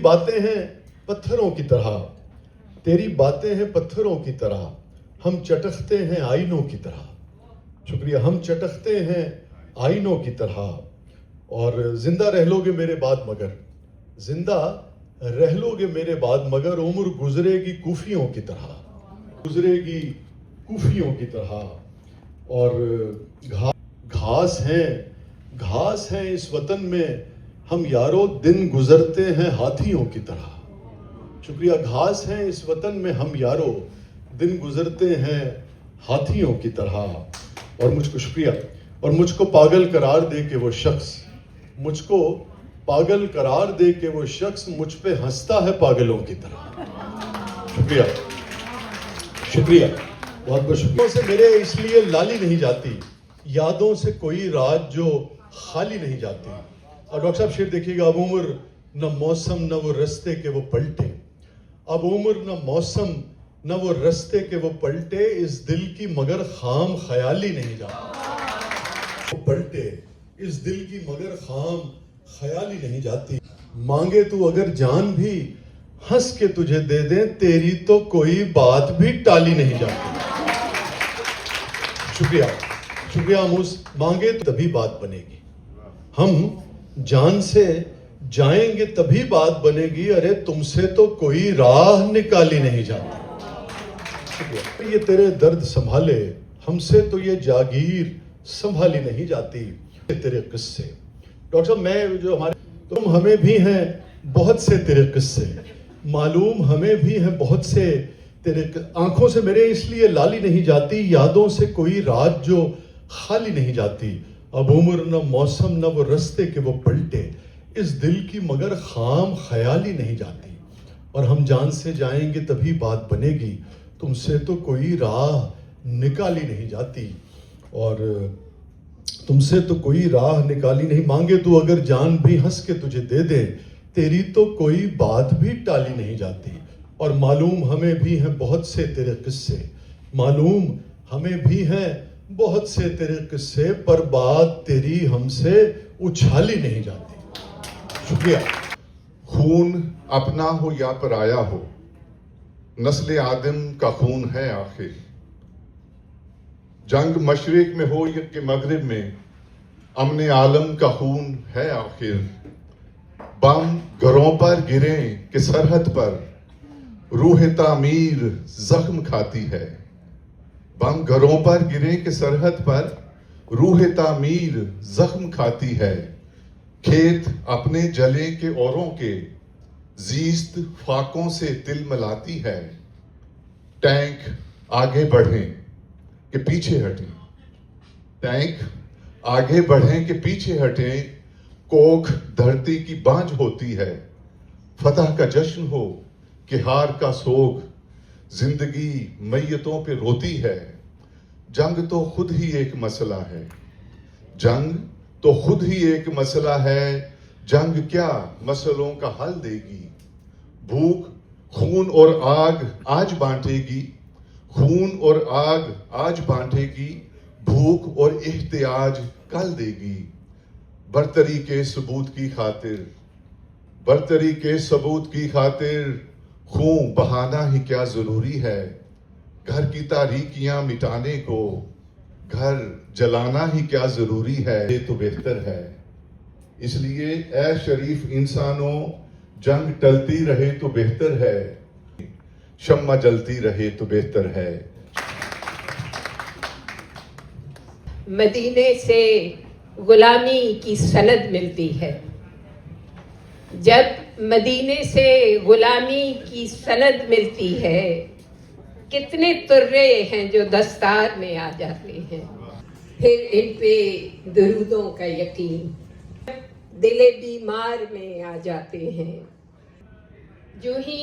باتیں ہیں پتھروں کی طرح، تیری باتیں ہیں پتھروں کی طرح، ہم چٹکتے ہیں آئینوں کی طرح. شکریہ. ہم چٹکتے ہیں آئینوں کی طرح، اور زندہ رہ لو گے میرے بعد مگر، زندہ رہ لو گے میرے بعد مگر، عمر گزرے گی کوفیوں کی طرح، گزرے گی کوفیوں کی طرح. اور گھاس ہیں اس وطن میں ہم یارو، دن گزرتے ہیں ہاتھیوں کی طرح. شکریہ. گھاس ہیں اس وطن میں ہم یارو، دن گزرتے ہیں ہاتھیوں کی طرح. اور مجھ کو شکریہ. اور مجھ کو پاگل قرار دے کے وہ شخص، مجھ کو پاگل قرار دے کے وہ شخص مجھ پہ ہنستا ہے پاگلوں کی طرح. شکریہ. شکریہ. بہت بہت شکریہ. سے میرے اس لیے لالی نہیں جاتی، یادوں سے کوئی رات جو خالی نہیں جاتی. اور ڈاکٹر صاحب شعر دیکھیے گا. اب عمر نہ موسم نہ وہ رستے کے وہ پلٹے، اب عمر نہ موسم نہ وہ رستے کے وہ پلٹے، اس دل کی مگر خام خیالی نہیں جاتی. وہ پلٹے اس دل کی مگر خام خیالی نہیں جاتی. مانگے تو اگر جان بھی ہنس کے تجھے دے دیں، تیری تو کوئی بات بھی ٹالی نہیں جاتی. شکریہ. شکریہ آموز. مانگے تبھی بات بنے گی، ہم جان سے جائیں گے تبھی بات بنے گی، ارے تم سے تو کوئی راہ نکالی نہیں جاتی. شکریہ. یہ تیرے درد سنبھالے ہم سے تو یہ جاگیر سنبھالی نہیں جاتی. تیرے قصے ڈاکٹر صاحب، میں جو ہمارے تم ہمیں بھی ہیں بہت سے تیرے قصے معلوم، ہمیں بھی ہیں بہت سے تیرے آنکھوں سے میرے اس لیے لالی نہیں جاتی، یادوں سے کوئی رات جو خالی نہیں جاتی. اب عمر نہ موسم نہ وہ رستے کے وہ پلٹے، اس دل کی مگر خام خیالی نہیں جاتی. اور ہم جان سے جائیں گے تبھی بات بنے گی، تم سے تو کوئی راہ نکالی نہیں جاتی. اور تم سے تو کوئی راہ نکالی نہیں. مانگے تو اگر جان بھی ہنس کے تجھے دے دے، تیری تو کوئی بات بھی ٹالی نہیں جاتی. اور معلوم ہمیں بھی ہیں بہت سے تیرے قصے، معلوم ہمیں بھی ہیں بہت سے تیرے قصے، پر بات تیری ہم سے اچھالی نہیں جاتی. شکریہ. خون اپنا ہو یا پرایا ہو، نسل آدم کا خون ہے آخر. جنگ مشرق میں ہو یا کہ مغرب میں، امن عالم کا خون ہے آخر. بم گھروں پر گریں کہ سرحد پر، روح تعمیر زخم کھاتی ہے. بم گھروں پر گریں کہ سرحد پر، روح تعمیر زخم کھاتی ہے. کھیت اپنے جلیں کہ اوروں کے، زیست فاقوں سے دل ملاتی ہے. ٹینک آگے بڑھیں کہ پیچھے ہٹیں، ٹینک آگے بڑھیں کہ پیچھے ہٹیں. کوکھ دھرتی کی بانجھ ہوتی ہے، فتح کا جشن ہو کہ ہار کا سوگ. زندگی میتوں پہ روتی ہے، جنگ تو خود ہی ایک مسئلہ ہے. جنگ تو خود ہی ایک مسئلہ ہے، جنگ کیا مسئلوں کا حل دے گی. بھوک خون اور آگ آج بانٹے گی، خون اور آگ آج بانٹے گی. بھوک اور احتیاج کل دے گی. برتری کے ثبوت کی خاطر، برتری کے ثبوت کی خاطر، خون بہانا ہی کیا ضروری ہے. گھر کی تاریکیاں مٹانے کو گھر جلانا ہی کیا ضروری ہے. یہ تو بہتر ہے. اس لیے اے شریف انسانوں، جنگ ٹلتی رہے تو بہتر ہے، شمع جلتی رہے تو بہتر ہے. مدینے سے غلامی کی سند ملتی ہے. جب مدینے سے غلامی کی سند ملتی ہے، کتنے ترے ہیں جو دستار میں آ جاتے ہیں. پھر ان پہ درودوں کا یقین دل بیمار میں آ جاتے ہیں. جو ہی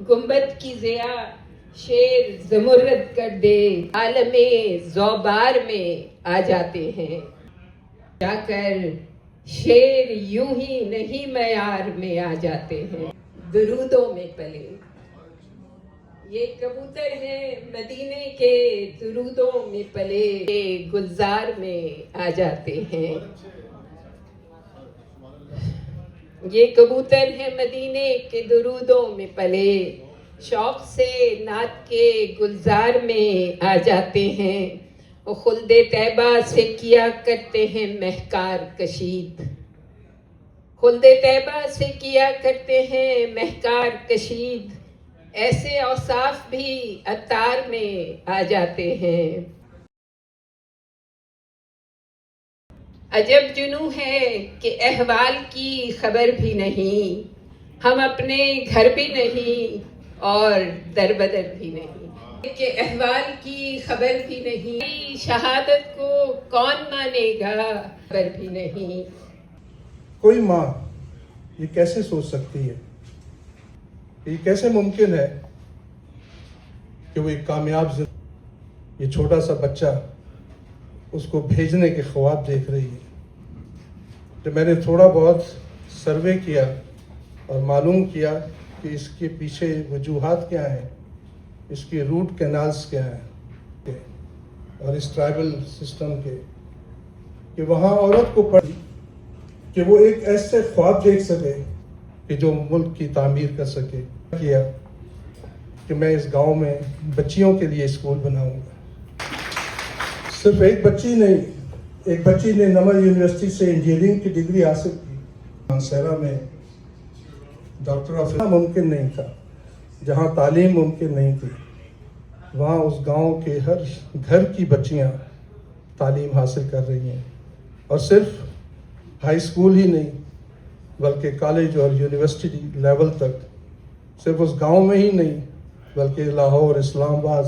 گنبد کی ضیا شیر زمرد کر دے، عالم زوبار میں آ جاتے ہیں. جا کر شیر یوں ہی نہیں معیار میں آ جاتے ہیں. درودوں میں پلے یہ کبوتر ہیں مدینے کے، درودوں میں پلے گلزار میں آ جاتے ہیں. یہ کبوتر ہیں مدینے کے درودوں میں پلے، شوق سے نعت کے گلزار میں آ جاتے ہیں، وہ خلد طیبہ سے کیا کرتے ہیں مہکار کشید، خلد طیبہ سے کیا کرتے ہیں مہکار کشید، ایسے اوصاف بھی عطار میں آ جاتے ہیں۔ عجب جنوں ہے کہ احوال کی خبر بھی نہیں، ہم اپنے گھر بھی نہیں اور در بدر بھی نہیں، کہ احوال کی خبر بھی نہیں، شہادت کو کون مانے گا خبر بھی نہیں۔ کوئی ماں یہ کیسے سوچ سکتی ہے، یہ کیسے ممکن ہے کہ وہ ایک کامیاب زندگی، یہ چھوٹا سا بچہ اس کو بھیجنے کے خواب دیکھ رہی ہے۔ جب میں نے تھوڑا بہت سروے کیا اور معلوم کیا کہ اس کے پیچھے وجوہات کیا ہیں، اس کی روٹ کینالز کیا ہیں، اور اس ٹرائبل سسٹم کے، کہ وہاں عورت کو پڑھی کہ وہ ایک ایسے خواب دیکھ سکے کہ جو ملک کی تعمیر کر سکے، کیا کہ میں اس گاؤں میں بچیوں کے لیے اسکول بناؤں گا۔ صرف ایک بچی نہیں، ایک بچی نے نمر یونیورسٹی سے انجینئرنگ کی ڈگری حاصل کی، مانسیرا میں ڈاکٹر آف ممکن نہیں تھا، جہاں تعلیم ممکن نہیں تھی، وہاں اس گاؤں کے ہر گھر کی بچیاں تعلیم حاصل کر رہی ہیں، اور صرف ہائی اسکول ہی نہیں بلکہ کالج اور یونیورسٹی لیول تک، صرف اس گاؤں میں ہی نہیں بلکہ لاہور، اسلام آباد